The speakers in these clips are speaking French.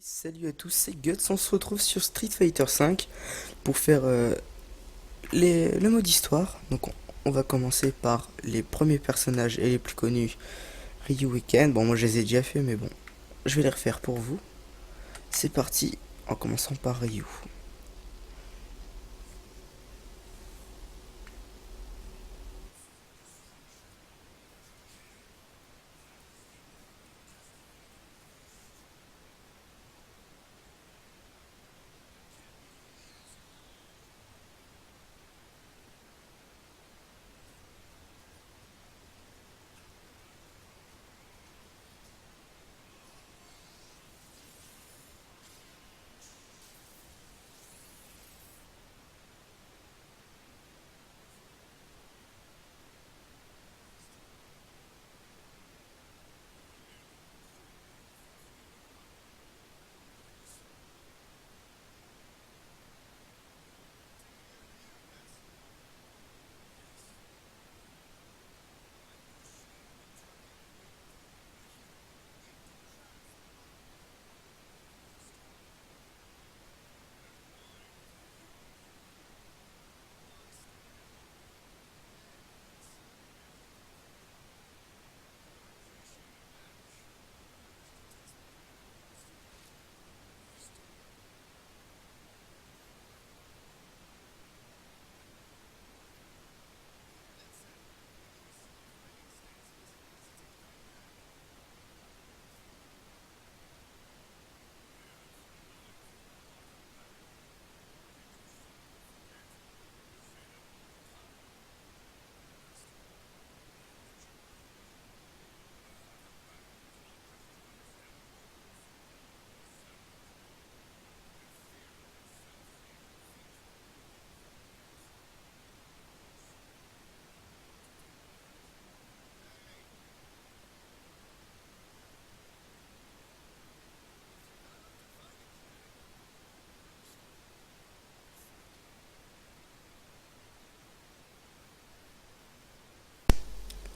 Salut à tous, c'est Guts, on se retrouve sur Street Fighter V pour faire le mode histoire. Donc on va commencer par les premiers personnages et les plus connus, Ryu et Ken. Bon, moi je les ai déjà fait, mais bon, je vais les refaire pour vous. C'est parti, en commençant par Ryu.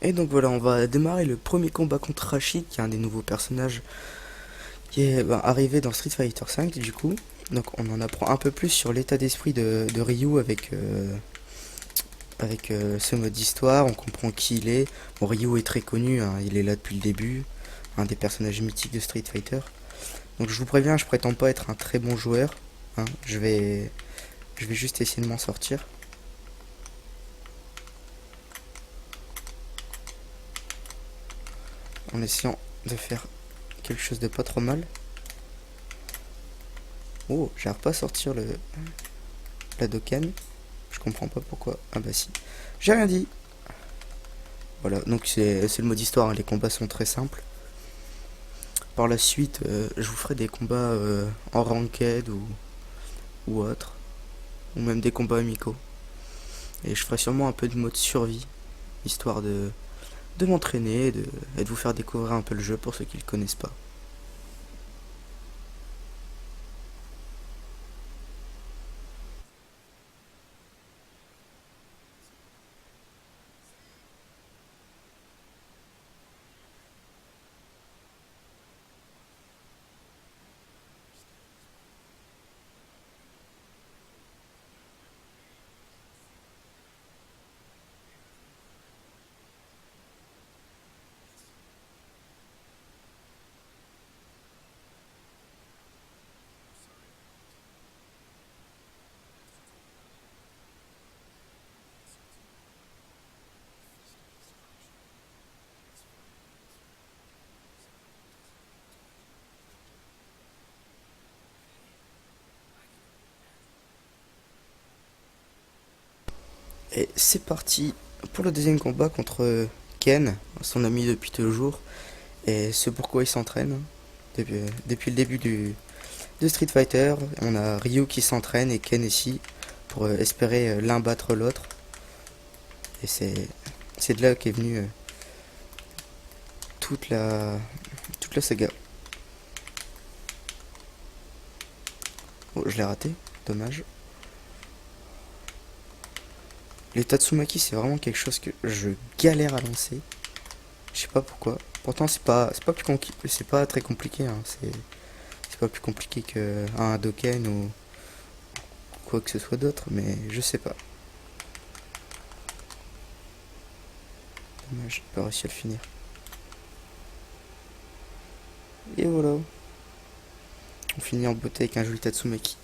Et donc voilà, on va démarrer le premier combat contre Rashid, qui est un des nouveaux personnages qui est arrivé dans Street Fighter V du coup. Donc on en apprend un peu plus sur l'état d'esprit de Ryu avec ce mode d'histoire, on comprend qui il est. Bon, Ryu est très connu, hein, il est là depuis le début, un des personnages mythiques de Street Fighter. Donc je vous préviens, je prétends pas être un très bon joueur, hein, je vais juste essayer de m'en sortir. En essayant de faire quelque chose de pas trop mal. Oh, j'arrive pas à sortir la Dokkan. Je comprends pas pourquoi. Ah bah si. J'ai rien dit. Voilà, donc c'est le mode histoire, hein, les combats sont très simples. Par la suite, je vous ferai des combats en ranked ou autre, ou même des combats amicaux. Et je ferai sûrement un peu de mode survie, histoire de m'entraîner et de vous faire découvrir un peu le jeu pour ceux qui ne le connaissent pas. Et c'est parti pour le deuxième combat contre Ken, son ami depuis toujours, et ce pourquoi il s'entraîne. Depuis le début de Street Fighter, on a Ryu qui s'entraîne et Ken ici pour espérer l'un battre l'autre. Et c'est de là qu'est venue toute la saga. Oh, je l'ai raté, dommage. Les Tatsumaki, c'est vraiment quelque chose que je galère à lancer. Je sais pas pourquoi. Pourtant, c'est pas très compliqué, hein. C'est c'est pas plus compliqué qu'un Hadoken ou quoi que ce soit d'autre, mais je sais pas. Dommage, j'ai pas réussi à le finir. Et voilà. On finit en beauté avec un joli Tatsumaki.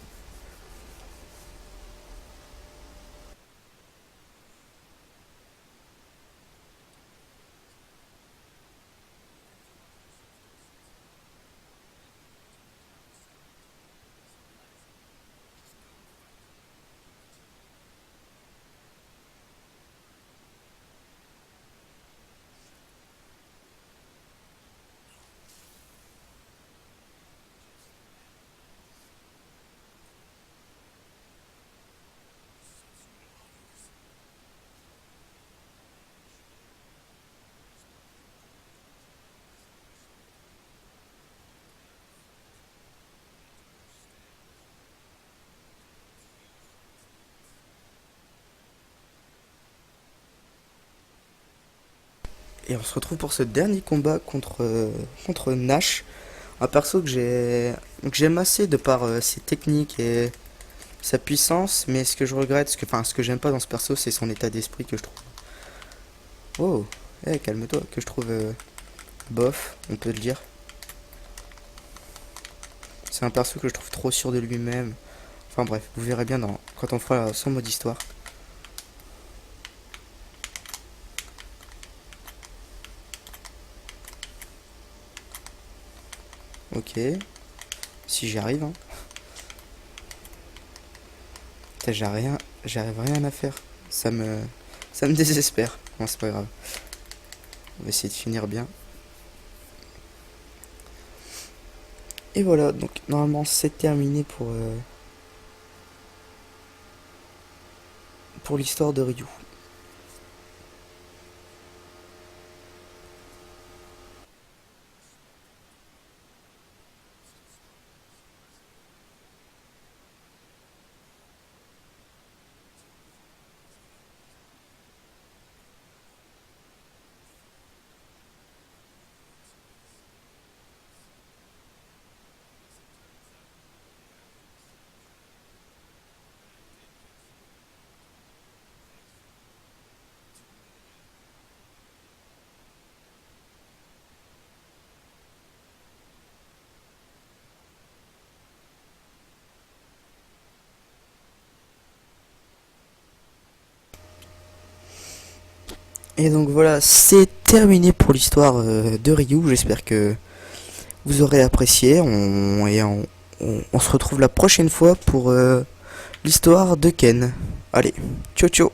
Et on se retrouve pour ce dernier combat contre Nash. Un perso que j'aime assez de par ses techniques et sa puissance, mais ce que je regrette, ce que j'aime pas dans ce perso, c'est son état d'esprit que je trouve. Oh, calme-toi, que je trouve bof, on peut le dire. C'est un perso que je trouve trop sûr de lui-même. Enfin bref, vous verrez bien quand on fera son mode histoire. Ok, si j'y arrive, hein. Putain, j'arrive rien à faire. Ça me désespère. Bon, c'est pas grave. On va essayer de finir bien. Et voilà, donc normalement c'est terminé pour l'histoire de Ryu. Et donc voilà, c'est terminé pour l'histoire de Ryu. J'espère que vous aurez apprécié. On se retrouve la prochaine fois pour l'histoire de Ken. Allez, ciao ciao.